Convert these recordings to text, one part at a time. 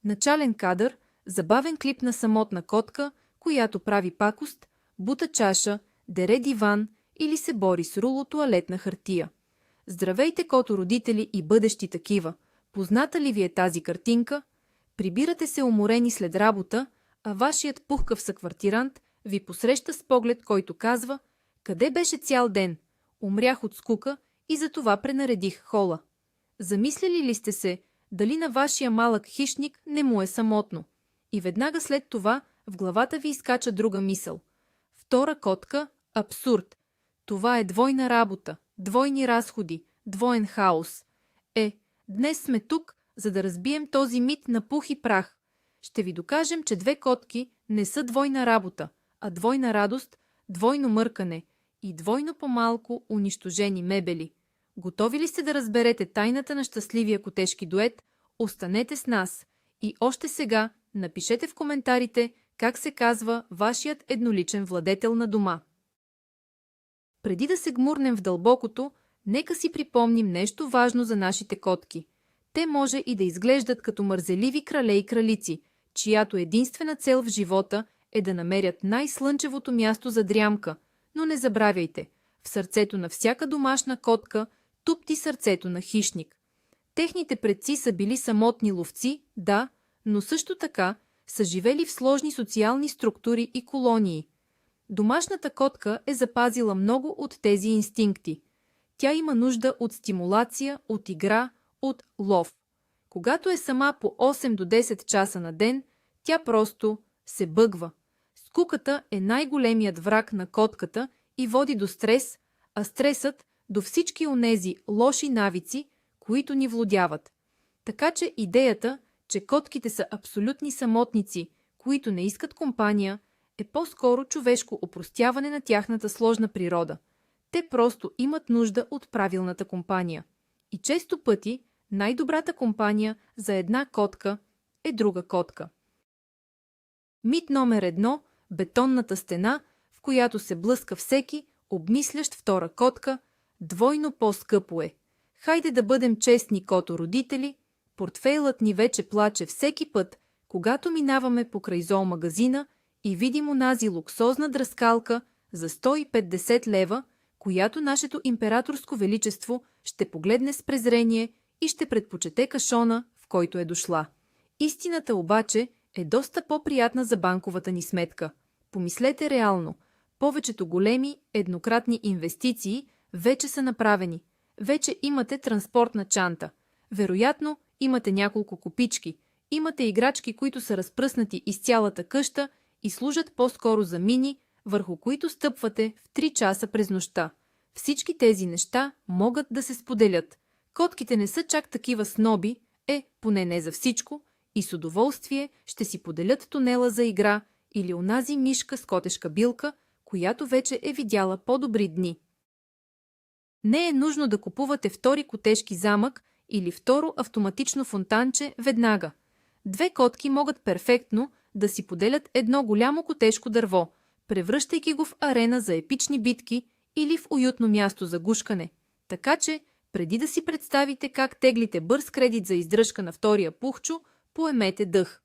Начален кадър, забавен клип на самотна котка, която прави пакост, бута чаша, дере диван или се бори с руло тоалетна хартия. Здравейте, кото родители и бъдещи такива! Позната ли ви е тази картинка? Прибирате се уморени след работа, а вашият пухкав съквартирант ви посреща с поглед, който казва: къде беше цял ден? Умрях от скука и затова пренаредих хола. Замисляли ли сте се дали на вашия малък хищник не му е самотно? И веднага след това в главата ви изкача друга мисъл. Втора котка – абсурд. Това е двойна работа, двойни разходи, двоен хаос. Днес сме тук, за да разбием този мит на пух и прах. Ще ви докажем, че две котки не са двойна работа, а двойна радост, двойно мъркане и двойно по-малко унищожени мебели. Готови ли сте да разберете тайната на щастливия котешки дует? Останете с нас и още сега напишете в коментарите как се казва вашият едноличен владетел на дома. Преди да се гмурнем в дълбокото, нека си припомним нещо важно за нашите котки. Те може и да изглеждат като мързеливи крале и кралици, чиято единствена цел в живота е да намерят най-слънчевото място за дрямка, но не забравяйте, в сърцето на всяка домашна котка тупти сърцето на хищник. Техните предци са били самотни ловци, да, но също така са живели в сложни социални структури и колонии. Домашната котка е запазила много от тези инстинкти. Тя има нужда от стимулация, от игра, от лов. Когато е сама по 8 до 10 часа на ден, тя просто се бъгва. Скуката е най-големият враг на котката и води до стрес, а стресът до всички онези лоши навици, които ни владяват. Така че идеята, че котките са абсолютни самотници, които не искат компания, е по-скоро човешко опростяване на тяхната сложна природа. Те просто имат нужда от правилната компания. И често пъти най-добрата компания за една котка е друга котка. Мит номер 1 – бетонната стена, в която се блъска всеки, обмислящ втора котка, двойно по-скъпо е. Хайде да бъдем честни, кото родители, портфейлът ни вече плаче всеки път, когато минаваме покрай зоомагазина и видим онази луксозна дръскалка за 150 лева, която нашето императорско величество ще погледне с презрение и ще предпочете кашона, в който е дошла. Истината обаче е доста по-приятна за банковата ни сметка. Помислете реално. Повечето големи еднократни инвестиции вече са направени. Вече имате транспортна чанта. Вероятно имате няколко копички. Имате играчки, които са разпръснати из цялата къща и служат по-скоро за мини, върху които стъпвате в 3 часа през нощта. Всички тези неща могат да се споделят. Котките не са чак такива сноби, поне не за всичко, и с удоволствие ще си поделят тунела за игра или онази мишка с котешка билка, която вече е видяла по-добри дни. Не е нужно да купувате втори котешки замък или второ автоматично фонтанче веднага. Две котки могат перфектно да си поделят едно голямо котешко дърво, превръщайки го в арена за епични битки или в уютно място за гушкане. Така че, преди да си представите как теглите бърз кредит за издръжка на втория пухчо, поемете дъх.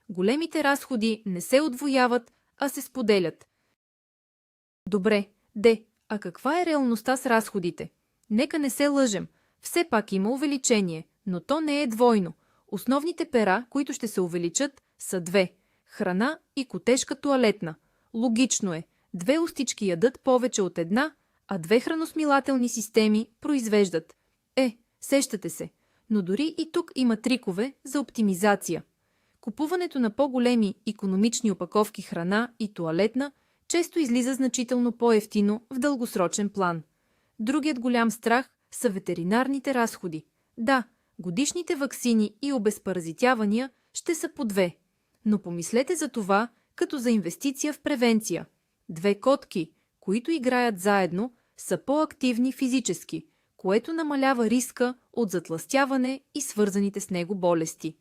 Големите разходи не се удвояват, а се споделят. Добре, а каква е реалността с разходите? Нека не се лъжем. Все пак има увеличение, но то не е двойно. Основните пера, които ще се увеличат, са 2 – храна и котешка тоалетна. Логично е, 2 устички ядат повече от една, а 2 храносмилателни системи произвеждат. Сещате се, но дори и тук има трикове за оптимизация. Купуването на по-големи икономични опаковки храна и тоалетна често излиза значително по-евтино в дългосрочен план. Другият голям страх са ветеринарните разходи. Да, годишните ваксини и обезпаразитявания ще са по 2, но помислете за това като за инвестиция в превенция. 2 котки, които играят заедно, са по-активни физически, което намалява риска от затлъстяване и свързаните с него болести.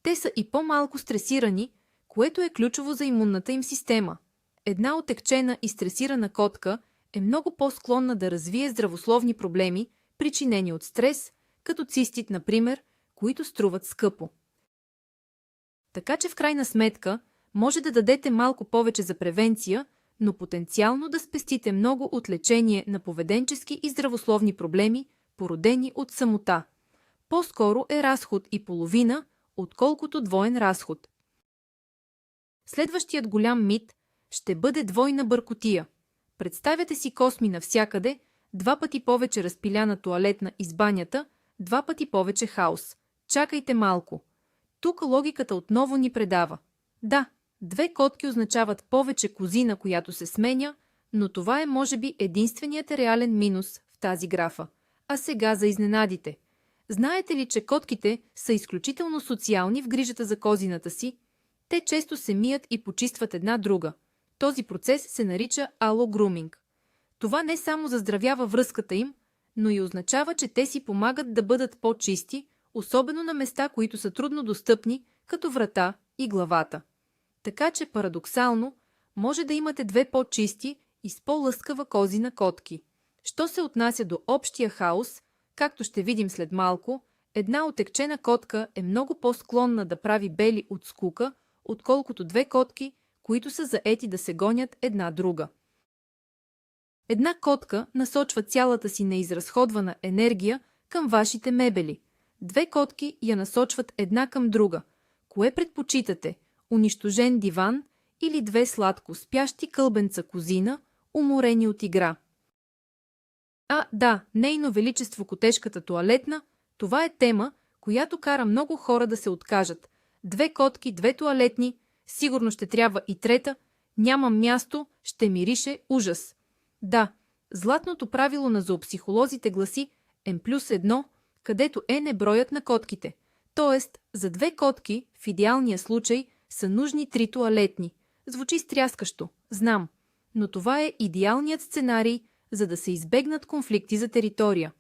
Те са и по-малко стресирани, което е ключово за имунната им система. Една отекчена и стресирана котка е много по-склонна да развие здравословни проблеми, причинени от стрес, като цистит, например, които струват скъпо. Така че в крайна сметка може да дадете малко повече за превенция, но потенциално да спестите много от лечение на поведенчески и здравословни проблеми, породени от самота. По-скоро е разход и половина, отколкото двоен разход. Следващият голям мит ще бъде двойна бъркотия. Представяте си косми навсякъде, 2 пъти повече разпиляна тоалетна из банята, 2 пъти повече хаос. Чакайте малко. Тук логиката отново ни предава. Да, 2 котки означават повече козина, която се сменя, но това е може би единственият реален минус в тази графа. А сега за изненадите. Знаете ли, че котките са изключително социални в грижата за козината си? Те често се мият и почистват една друга. Този процес се нарича алогруминг. Това не само заздравява връзката им, но и означава, че те си помагат да бъдат по-чисти, особено на места, които са трудно достъпни, като врата и главата. Така че парадоксално може да имате 2 по-чисти и с по-лъскава козина котки. Що се отнася до общия хаос, както ще видим след малко, една отекчена котка е много по-склонна да прави бели от скука, отколкото 2 котки, които са заети да се гонят една друга. Една котка насочва цялата си неизразходвана енергия към вашите мебели. 2 котки я насочват една към друга. Кое предпочитате? Унищожен диван или 2 сладко спящи кълбенца козина, уморени от игра? Да, нейно величество котешката тоалетна, това е тема, която кара много хора да се откажат. 2 котки, 2 тоалетни, сигурно ще трябва и трета, нямам място, ще мирише ужас. Да, златното правило на зоопсихолозите гласи N+1, където N е броят на котките. Тоест, за 2 котки, в идеалния случай, са нужни 3 тоалетни. Звучи стряскащо, знам, но това е идеалният сценарий, за да се избегнат конфликти за територия.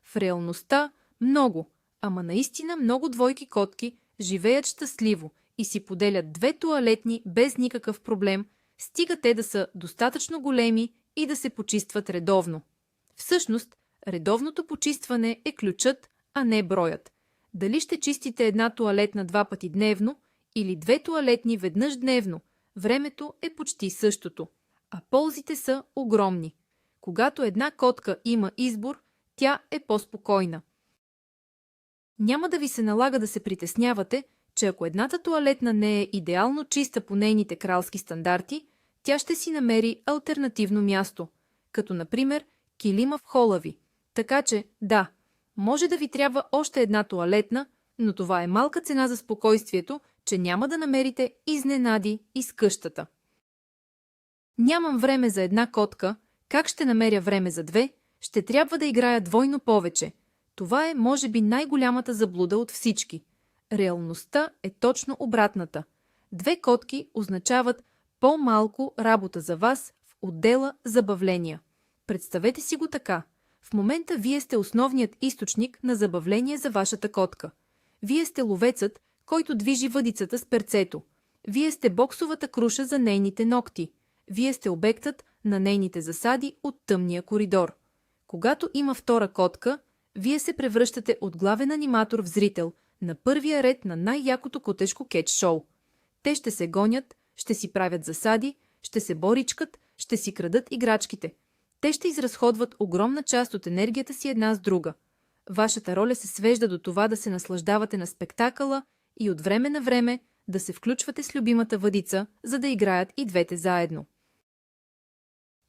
В реалността много, ама наистина много двойки котки живеят щастливо и си поделят 2 тоалетни без никакъв проблем, стига те да са достатъчно големи и да се почистват редовно. Всъщност, редовното почистване е ключът, а не броят. Дали ще чистите една тоалетна 2 пъти дневно или 2 тоалетни веднъж дневно, времето е почти същото, а ползите са огромни. Когато една котка има избор, тя е по-спокойна. Няма да ви се налага да се притеснявате, че ако едната тоалетна не е идеално чиста по нейните кралски стандарти, тя ще си намери алтернативно място, като например килима в хола ви. Така че, да, може да ви трябва още една тоалетна, но това е малка цена за спокойствието, че няма да намерите изненади из къщата. Нямам време за една котка, как ще намеря време за 2? Ще трябва да играя двойно повече. Това е, може би, най-голямата заблуда от всички. Реалността е точно обратната. 2 котки означават по-малко работа за вас в отдела забавления. Представете си го така. В момента вие сте основният източник на забавление за вашата котка. Вие сте ловецът, който движи въдицата с перцето. Вие сте боксовата круша за нейните ногти. Вие сте обектът на нейните засади от тъмния коридор. Когато има втора котка, вие се превръщате от главен аниматор в зрител на първия ред на най-якото котешко кетч-шоу. Те ще се гонят, ще си правят засади, ще се боричкат, ще си крадат играчките. Те ще изразходват огромна част от енергията си една с друга. Вашата роля се свежда до това да се наслаждавате на спектакъла и от време на време да се включвате с любимата въдица, за да играят и двете заедно.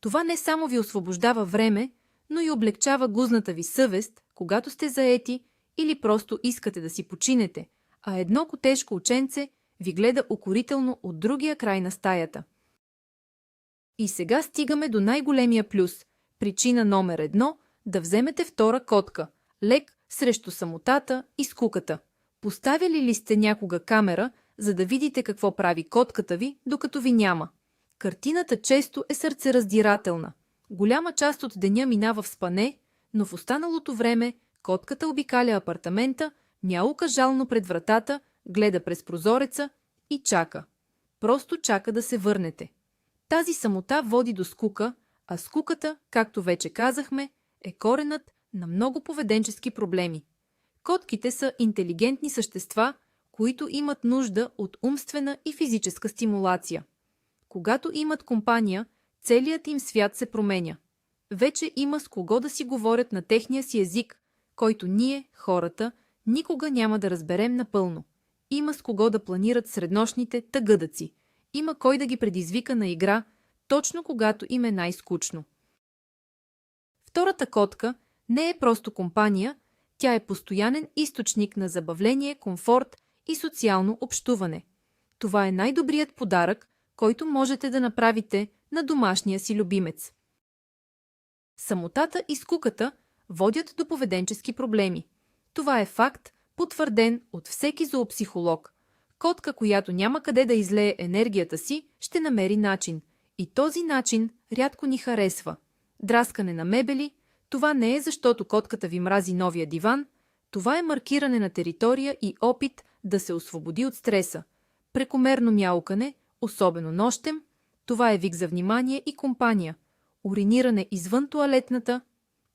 Това не само ви освобождава време, но и облегчава гузната ви съвест, когато сте заети или просто искате да си починете, а едно котешко ученце ви гледа укорително от другия край на стаята. И сега стигаме до най-големия плюс. Причина номер 1 – да вземете втора котка. Лек срещу самотата и скуката. Поставяли ли сте някога камера, за да видите какво прави котката ви, докато ви няма? Картината често е сърцераздирателна. Голяма част от деня минава в спане, но в останалото време котката обикаля апартамента, мяука жално пред вратата, гледа през прозореца и чака. Просто чака да се върнете. Тази самота води до скука, а скуката, както вече казахме, е коренът на много поведенчески проблеми. Котките са интелигентни същества, които имат нужда от умствена и физическа стимулация. Когато имат компания, целият им свят се променя. Вече има с кого да си говорят на техния си език, който ние, хората, никога няма да разберем напълно. Има с кого да планират среднощните тъгъдъци. Има кой да ги предизвика на игра, точно когато им е най-скучно. Втората котка не е просто компания, тя е постоянен източник на забавление, комфорт и социално общуване. Това е най-добрият подарък, който можете да направите на домашния си любимец. Самотата и скуката водят до поведенчески проблеми. Това е факт, потвърден от всеки зоопсихолог. Котка, която няма къде да излее енергията си, ще намери начин. И този начин рядко ни харесва. Драскане на мебели, това не е защото котката ви мрази новия диван, това е маркиране на територия и опит да се освободи от стреса. Прекомерно мяукане, особено нощем, това е вик за внимание и компания. Уриниране извън тоалетната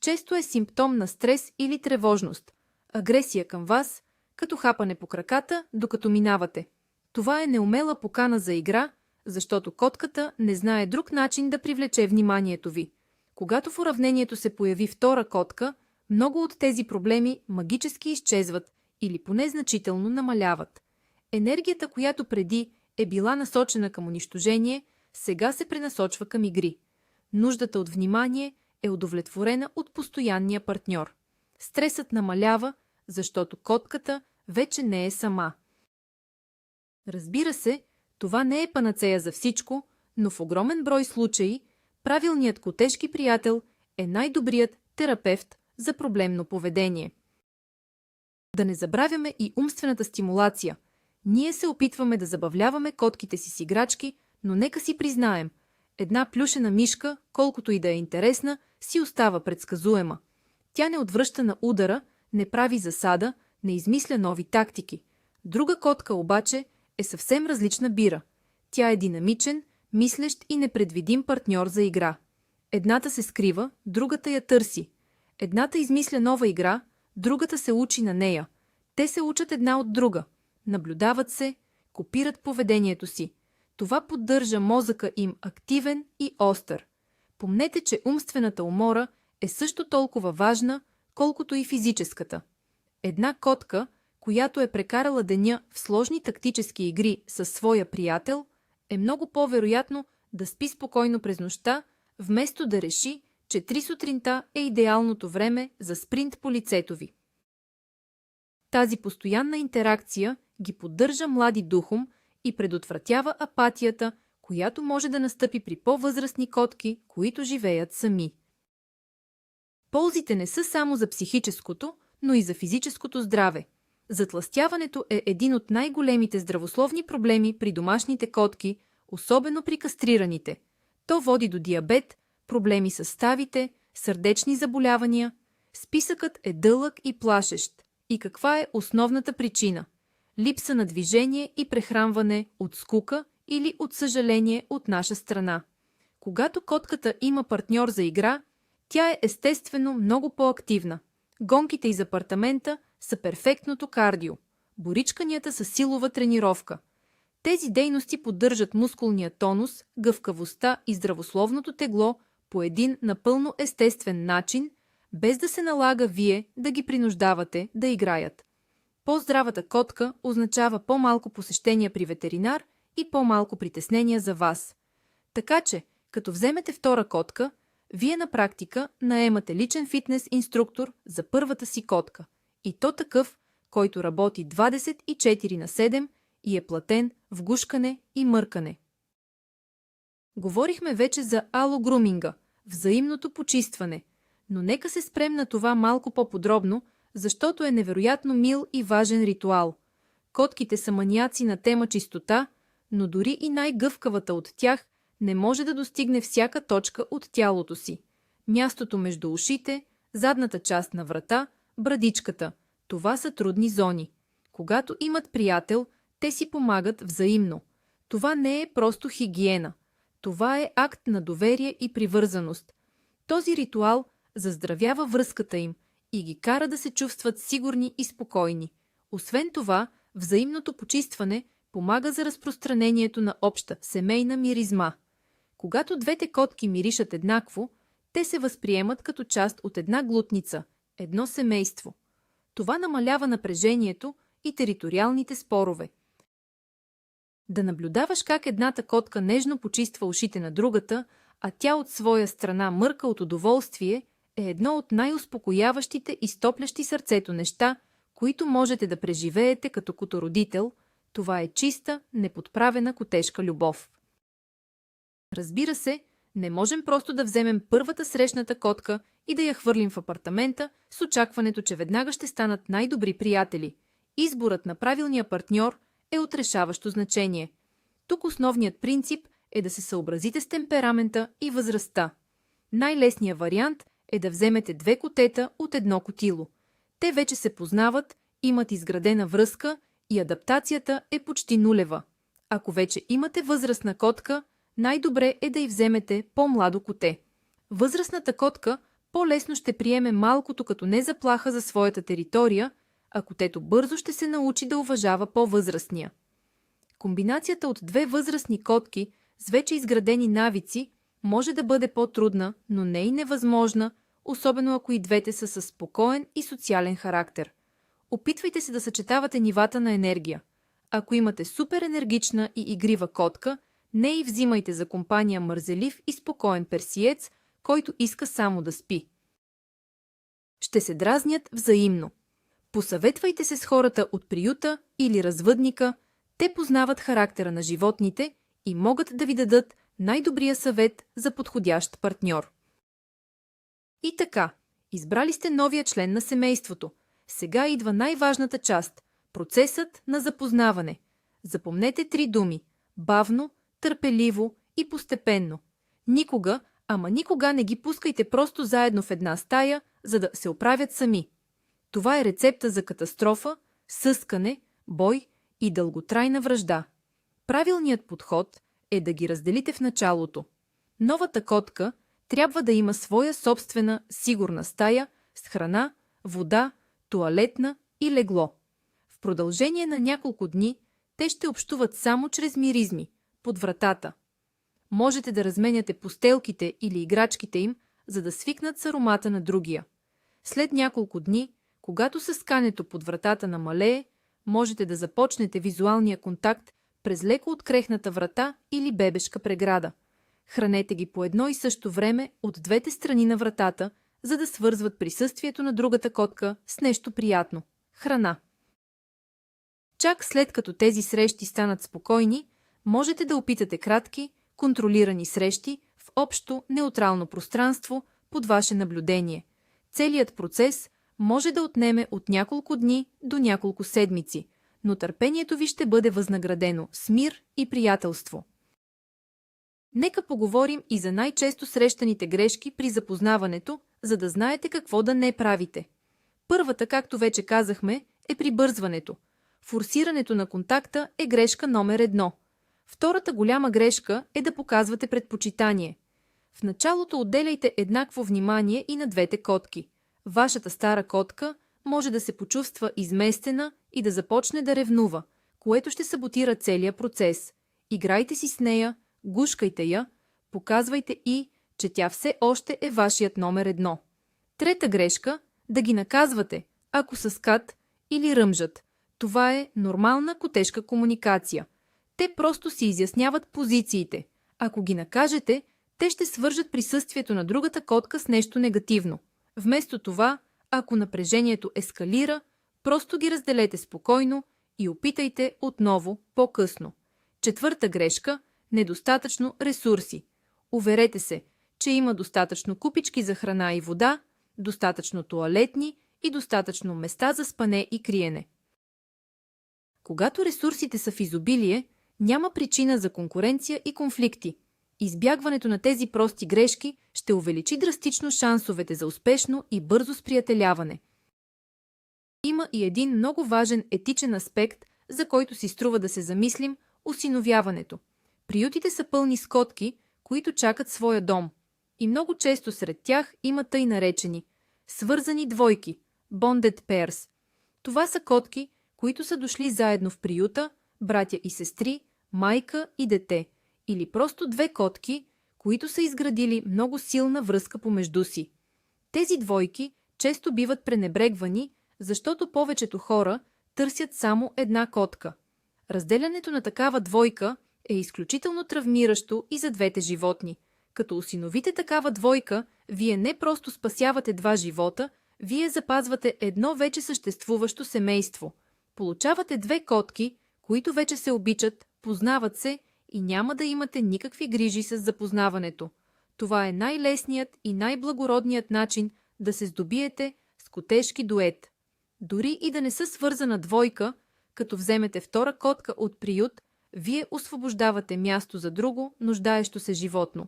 често е симптом на стрес или тревожност. Агресия към вас, като хапане по краката, докато минавате. Това е неумела покана за игра, защото котката не знае друг начин да привлече вниманието ви. Когато в уравнението се появи втора котка, много от тези проблеми магически изчезват или поне значително намаляват. Енергията, която преди е била насочена към унищожение, сега се пренасочва към игри. Нуждата от внимание е удовлетворена от постоянния партньор. Стресът намалява, защото котката вече не е сама. Разбира се, това не е панацея за всичко, но в огромен брой случаи правилният котешки приятел е най-добрият терапевт за проблемно поведение. Да не забравяме и умствената стимулация. Ние се опитваме да забавляваме котките си с играчки, но нека си признаем, една плюшена мишка, колкото и да е интересна, си остава предсказуема. Тя не отвръща на удара, не прави засада, не измисля нови тактики. Друга котка обаче е съвсем различна бира. Тя е динамичен, мислещ и непредвидим партньор за игра. Едната се скрива, другата я търси. Едната измисля нова игра, другата се учи на нея. Те се учат една от друга. Наблюдават се, копират поведението си. Това поддържа мозъка им активен и остър. Помнете, че умствената умора е също толкова важна, колкото и физическата. Една котка, която е прекарала деня в сложни тактически игри със своя приятел, е много по-вероятно да спи спокойно през нощта, вместо да реши, че 3 сутринта е идеалното време за спринт по лицето ви. Тази постоянна интеракция ги поддържа млади духом и предотвратява апатията, която може да настъпи при по-възрастни котки, които живеят сами. Ползите не са само за психическото, но и за физическото здраве. Затлъстяването е един от най-големите здравословни проблеми при домашните котки, особено при кастрираните. То води до диабет, проблеми с ставите, сърдечни заболявания. Списъкът е дълъг и плашещ. И каква е основната причина? Липса на движение и прехранване от скука или от съжаление от наша страна. Когато котката има партньор за игра, тя е естествено много по-активна. Гонките из апартамента са перфектното кардио. Боричканията са силова тренировка. Тези дейности поддържат мускулния тонус, гъвкавостта и здравословното тегло по един напълно естествен начин, без да се налага вие да ги принуждавате да играят. По-здравата котка означава по-малко посещения при ветеринар и по-малко притеснения за вас. Така че, като вземете втора котка, вие на практика наемате личен фитнес инструктор за първата си котка. И то такъв, който работи 24/7 и е платен в гушкане и мъркане. Говорихме вече за алогруминга, взаимното почистване, но нека се спрем на това малко по-подробно, защото е невероятно мил и важен ритуал. Котките са маниаци на тема чистота, но дори и най-гъвкавата от тях не може да достигне всяка точка от тялото си. Мястото между ушите, задната част на врата, брадичката – това са трудни зони. Когато имат приятел, те си помагат взаимно. Това не е просто хигиена. Това е акт на доверие и привързаност. Този ритуал заздравява връзката им и ги кара да се чувстват сигурни и спокойни. Освен това, Взаимното почистване помага за разпространението на обща семейна миризма. Когато двете котки миришат еднакво, те се възприемат като част от една глутница, едно семейство. Това намалява напрежението и териториалните спорове. Да наблюдаваш как едната котка нежно почиства ушите на другата, а тя от своя страна мърка от удоволствие, е едно от най-успокояващите и стоплящи сърцето неща, които можете да преживеете като котородител. Това е чиста, неподправена котешка любов. Разбира се, не можем просто да вземем първата срещната котка и да я хвърлим в апартамента с очакването, че веднага ще станат най-добри приятели. Изборът на правилния партньор е от решаващо значение. Тук основният принцип е да се съобразите с темперамента и възрастта. Най-лесният вариант е да вземете две котета от едно котило. Те вече се познават, имат изградена връзка и адаптацията е почти нулева. Ако вече имате възрастна котка, най-добре е да й вземете по-младо коте. Възрастната котка по-лесно ще приеме малкото като незаплаха за своята територия, а котето бързо ще се научи да уважава по-възрастния. Комбинацията от две възрастни котки с вече изградени навици може да бъде по-трудна, но не и невъзможна, особено ако и двете са със спокоен и социален характер. Опитвайте се да съчетавате нивата на енергия. Ако имате супер енергична и игрива котка, не й взимайте за компания мързелив и спокоен персиец, който иска само да спи. Ще се дразнят взаимно. Посъветвайте се с хората от приюта или развъдника, те познават характера на животните и могат да ви дадат най-добрия съвет за подходящ партньор. И така, избрали сте новия член на семейството. Сега идва най-важната част – процесът на запознаване. Запомнете 3 думи – бавно, търпеливо и постепенно. Никога, ама никога не ги пускайте просто заедно в една стая, за да се оправят сами. Това е рецепта за катастрофа, съскане, бой и дълготрайна вражда. Правилният подход е да ги разделите в началото. Новата котка трябва да има своя собствена сигурна стая с храна, вода, тоалетна и легло. В продължение на няколко дни те ще общуват само чрез миризми, под вратата. Можете да разменяте постелките или играчките им, за да свикнат с аромата на другия. След няколко дни, когато съскането под вратата намалее, можете да започнете визуалния контакт през леко открехната врата или бебешка преграда. Хранете ги по едно и също време от двете страни на вратата, за да свързват присъствието на другата котка с нещо приятно – храна. Чак след като тези срещи станат спокойни, можете да опитате кратки, контролирани срещи в общо неутрално пространство под ваше наблюдение. Целият процес може да отнеме от няколко дни до няколко седмици, но търпението ви ще бъде възнаградено с мир и приятелство. Нека поговорим и за най-често срещаните грешки при запознаването, за да знаете какво да не правите. Първата, както вече казахме, е прибързването. Форсирането на контакта е грешка номер 1. Втората голяма грешка е да показвате предпочитание. В началото отделяйте еднакво внимание и на двете котки. Вашата стара котка може да се почувства изместена и да започне да ревнува, което ще саботира целия процес. Играйте си с нея, гушкайте я, показвайте и, че тя все още е вашият номер 1. Трета грешка – да ги наказвате, ако са скат или ръмжат. Това е нормална котешка комуникация. Те просто си изясняват позициите. Ако ги накажете, те ще свържат присъствието на другата котка с нещо негативно. Вместо това, ако напрежението ескалира, просто ги разделете спокойно и опитайте отново по-късно. Четвърта грешка – недостатъчно ресурси. Уверете се, че има достатъчно купички за храна и вода, достатъчно тоалетни и достатъчно места за спане и криене. Когато ресурсите са в изобилие, няма причина за конкуренция и конфликти. Избягването на тези прости грешки ще увеличи драстично шансовете за успешно и бързо сприятеляване. Има и един много важен етичен аспект, за който си струва да се замислим – осиновяването. Приютите са пълни с котки, които чакат своя дом. И много често сред тях има тъй наречени свързани двойки – bonded pairs. Това са котки, които са дошли заедно в приюта, братя и сестри, майка и дете, или просто две котки, които са изградили много силна връзка помежду си. Тези двойки често биват пренебрегвани, защото повечето хора търсят само една котка. Разделянето на такава двойка е изключително травмиращо и за двете животни. Като осиновите такава двойка, вие не просто спасявате два живота, вие запазвате едно вече съществуващо семейство. Получавате две котки, които вече се обичат, познават се и няма да имате никакви грижи с запознаването. Това е най-лесният и най-благородният начин да се здобиете с котешки дует. Дори и да не са свързана двойка, като вземете втора котка от приют, вие освобождавате място за друго, нуждаещо се животно.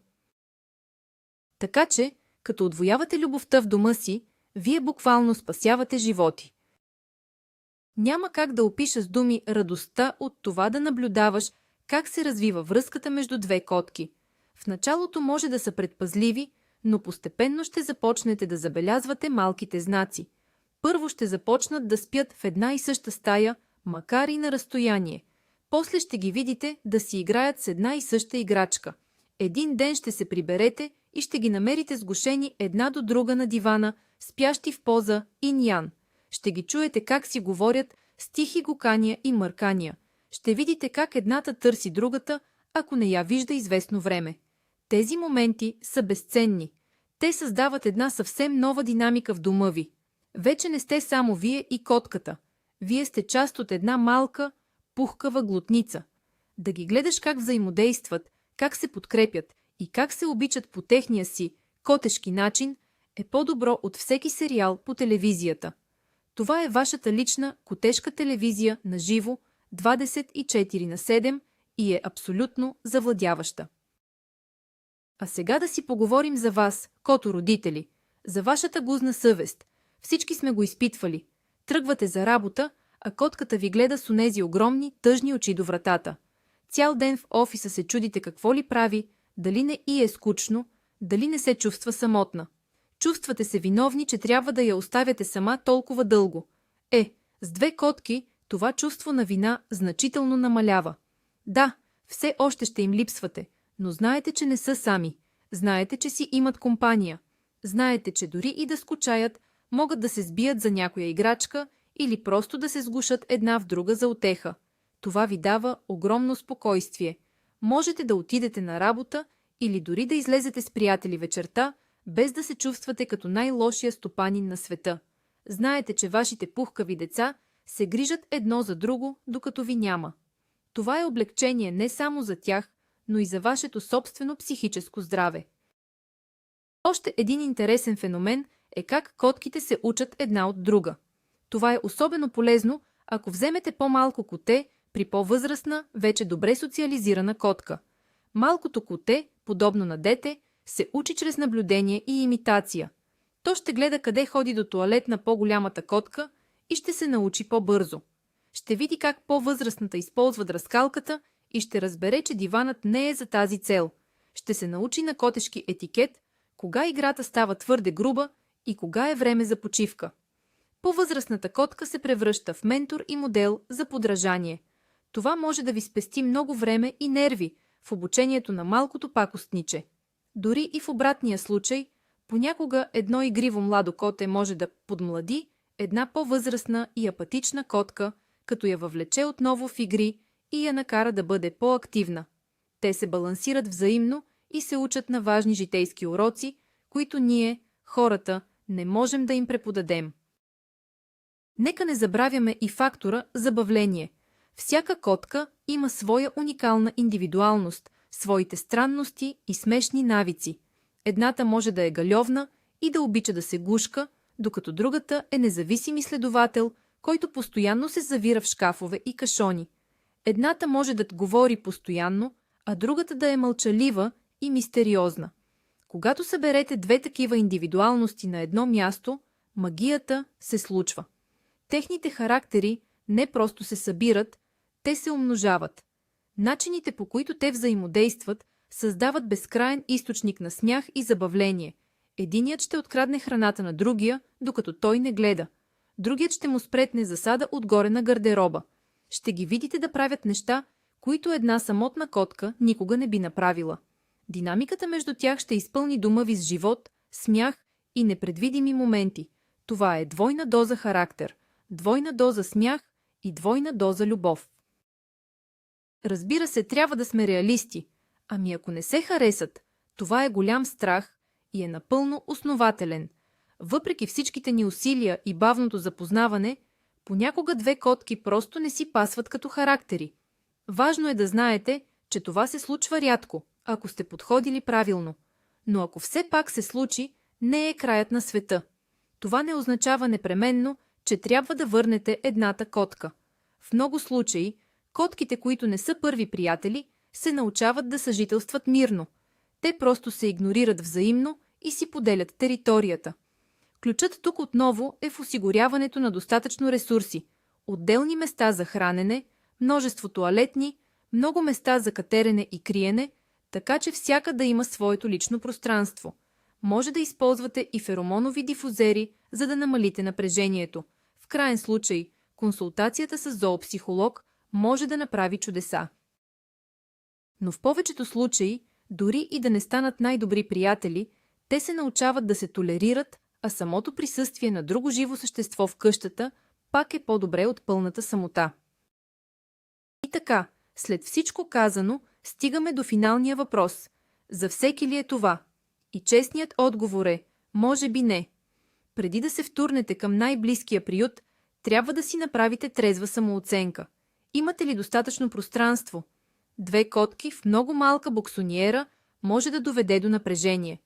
Така че, като отвоявате любовта в дома си, вие буквално спасявате животи. Няма как да опиша с думи радостта от това да наблюдаваш как се развива връзката между две котки. В началото може да са предпазливи, но постепенно ще започнете да забелязвате малките знаци. Първо ще започнат да спят в една и съща стая, макар и на разстояние. После ще ги видите да си играят с една и съща играчка. Един ден ще се приберете и ще ги намерите сгушени една до друга на дивана, спящи в поза инь-ян. Ще ги чуете как си говорят с тихи гукания и мъркания. Ще видите как едната търси другата, ако не я вижда известно време. Тези моменти са безценни. Те създават една съвсем нова динамика в дома ви. Вече не сте само вие и котката. Вие сте част от една малка, пухкава глутница. Да ги гледаш как взаимодействат, как се подкрепят и как се обичат по техния си котешки начин е по-добро от всеки сериал по телевизията. Това е вашата лична котешка телевизия на живо 24/7 и е абсолютно завладяваща. А сега да си поговорим за вас, кото-родители, за вашата гузна съвест. Всички сме го изпитвали. Тръгвате за работа, а котката ви гледа с онези огромни, тъжни очи до вратата. Цял ден в офиса се чудите какво ли прави, дали не и е скучно, дали не се чувства самотна. Чувствате се виновни, че трябва да я оставяте сама толкова дълго. С две котки това чувство на вина значително намалява. Да, все още ще им липсвате, но знаете, че не са сами. Знаете, че си имат компания. Знаете, че дори и да скучаят, могат да се сбият за някоя играчка или просто да се сгушат една в друга за утеха. Това ви дава огромно спокойствие. Можете да отидете на работа или дори да излезете с приятели вечерта, без да се чувствате като най-лошия стопанин на света. Знаете, че вашите пухкави деца се грижат едно за друго, докато ви няма. Това е облегчение не само за тях, но и за вашето собствено психическо здраве. Още един интересен феномен е как котките се учат една от друга. Това е особено полезно, ако вземете по-малко коте при по-възрастна, вече добре социализирана котка. Малкото коте, подобно на дете, се учи чрез наблюдение и имитация. То ще гледа къде ходи до тоалет на по-голямата котка и ще се научи по-бързо. Ще види как по-възрастната използва дръскалката и ще разбере, че диванът не е за тази цел. Ще се научи на котешки етикет, кога играта става твърде груба и кога е време за почивка. По-възрастната котка се превръща в ментор и модел за подражание. Това може да ви спести много време и нерви в обучението на малкото пакостниче. Дори и в обратния случай, понякога едно игриво младо коте може да подмлади една по-възрастна и апатична котка, като я въвлече отново в игри и я накара да бъде по-активна. Те се балансират взаимно и се учат на важни житейски уроци, които ние, хората, не можем да им преподадем. Нека не забравяме и фактора забавление. Всяка котка има своя уникална индивидуалност, своите странности и смешни навици. Едната може да е галевна и да обича да се гушка, докато другата е независим изследовател, който постоянно се завира в шкафове и кашони. Едната може да говори постоянно, а другата да е мълчалива и мистериозна. Когато съберете две такива индивидуалности на едно място, магията се случва. Техните характери не просто се събират, те се умножават. Начините, по които те взаимодействат, създават безкрайен източник на смях и забавление. Единият ще открадне храната на другия, докато той не гледа. другият ще му спретне засада отгоре на гардероба. Ще ги видите да правят неща, които една самотна котка никога не би направила. Динамиката между тях ще изпълни дома ви с живот, смях и непредвидими моменти. Това е двойна доза характер, двойна доза смях и двойна доза любов. Разбира се, трябва да сме реалисти. Ами ако не се харесат, това е голям страх и е напълно основателен. Въпреки всичките ни усилия и бавното запознаване, понякога две котки просто не си пасват като характери. Важно е да знаете, че това се случва рядко, ако сте подходили правилно. Но ако все пак се случи, не е краят на света. Това не означава непременно, че трябва да върнете едната котка. В много случаи, котките, които не са първи приятели, се научават да съжителстват мирно. Те просто се игнорират взаимно и си поделят територията. Ключът тук отново е в осигуряването на достатъчно ресурси, отделни места за хранене, множество тоалетни, много места за катерене и криене, така че всяка да има своето лично пространство. Може да използвате и феромонови дифузери, за да намалите напрежението. В краен случай, консултацията с зоопсихолог може да направи чудеса. Но в повечето случаи, дори и да не станат най-добри приятели, те се научават да се толерират, а самото присъствие на друго живо същество в къщата пак е по-добре от пълната самота. И така, след всичко казано, стигаме до финалния въпрос. За всеки ли е това? И честният отговор е – може би не. Преди да се втурнете към най-близкия приют, трябва да си направите трезва самооценка. Имате ли достатъчно пространство? Две котки в много малка боксониера може да доведе до напрежение.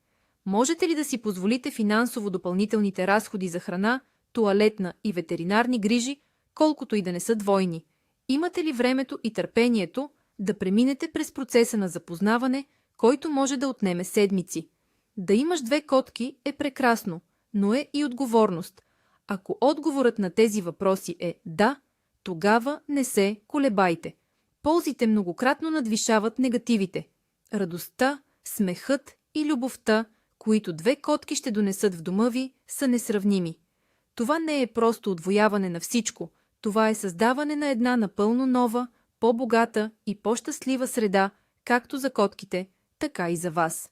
Можете ли да си позволите финансово допълнителните разходи за храна, тоалетна и ветеринарни грижи, колкото и да не са двойни? Имате ли времето и търпението да преминете през процеса на запознаване, който може да отнеме седмици? Да имаш две котки е прекрасно, но е и отговорност. Ако отговорът на тези въпроси е да, тогава не се колебайте. Ползите многократно надвишават негативите. Радостта, смехът и любовта, които две котки ще донесат в дома ви, са несравними. Това не е просто отвояване на всичко, това е създаване на една напълно нова, по-богата и по-щастлива среда, както за котките, така и за вас.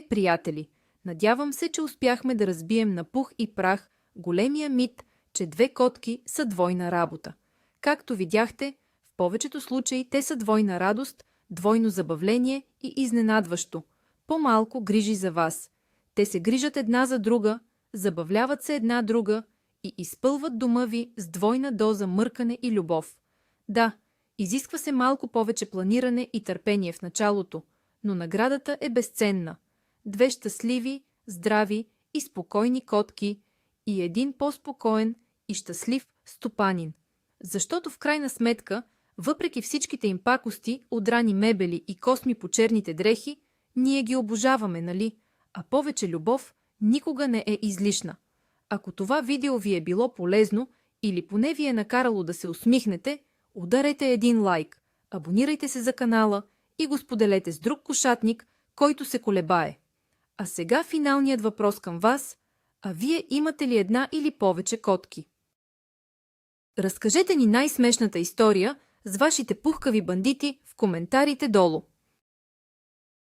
Приятели, надявам се, че успяхме да разбием на пух и прах големия мит, че две котки са двойна работа. Както видяхте, в повечето случаи те са двойна радост, двойно забавление и изненадващо. По-малко грижи за вас. Те се грижат една за друга, забавляват се една друга и изпълват дома ви с двойна доза мъркане и любов. Да, изисква се малко повече планиране и търпение в началото, но наградата е безценна. Две щастливи, здрави и спокойни котки и един по-спокоен и щастлив стопанин. Защото в крайна сметка, въпреки всичките им пакости, одрани мебели и косми по черните дрехи, ние ги обожаваме, нали? А повече любов никога не е излишна. Ако това видео ви е било полезно или поне ви е накарало да се усмихнете, ударете един лайк, абонирайте се за канала и го споделете с друг кошатник, който се колебае. А сега финалният въпрос към вас. А вие имате ли една или повече котки? Разкажете ни най-смешната история с вашите пухкави бандити в коментарите долу.